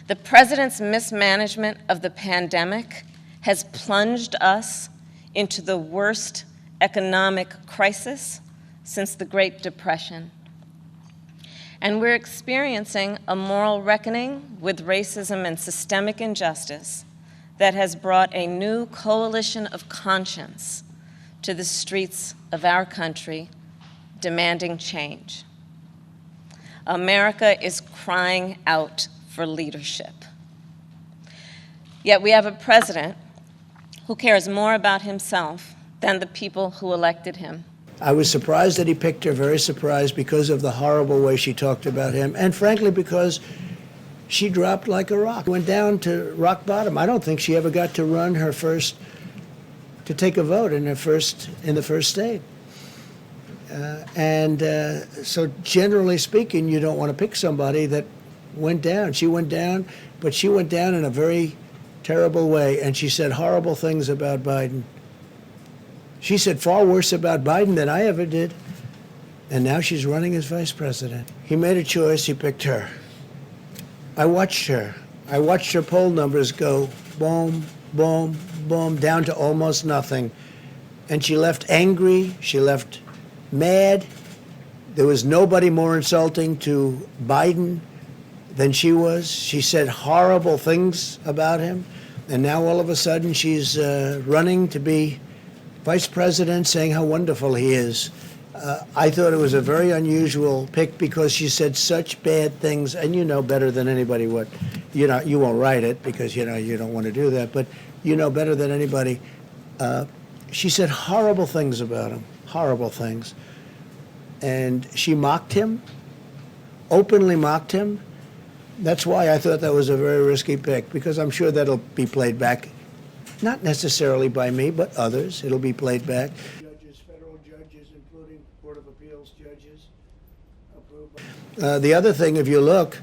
The president's mismanagement of the pandemic has plunged us into the worst economic crisis since the Great Depression. And we're experiencing a moral reckoning with racism and systemic injustice that has brought a new coalition of conscience to the streets of our country, demanding change. America is crying out for leadership. Yet we have a president who cares more about himself than the people who elected him. I was surprised that he picked her, very surprised because of the horrible way she talked about him, and frankly because she dropped like a rock, went down to rock bottom. I don't think she ever got to run to take a vote in the first state. So generally speaking, you don't want to pick somebody that went down. She went down, but she went down in a very terrible way, and she said horrible things about Biden. She said far worse about Biden than I ever did, and now she's running as vice president. He made a choice, he picked her. I watched her. I watched her poll numbers go boom, boom, boom, down to almost nothing. And she left angry, she left mad. There was nobody more insulting to Biden than she was. She said horrible things about him, and now all of a sudden she's running to be vice president, saying how wonderful he is. I thought it was a very unusual pick because she said such bad things, and you know better than anybody what, you won't write it because you don't want to do that, but you know better than anybody. She said horrible things about him, horrible things. And she mocked him, openly mocked him. That's why I thought that was a very risky pick, because I'm sure that'll be played back, not necessarily by me, but others. It'll be played back. Judges, federal judges, including Court of Appeals judges. The other thing, if you look,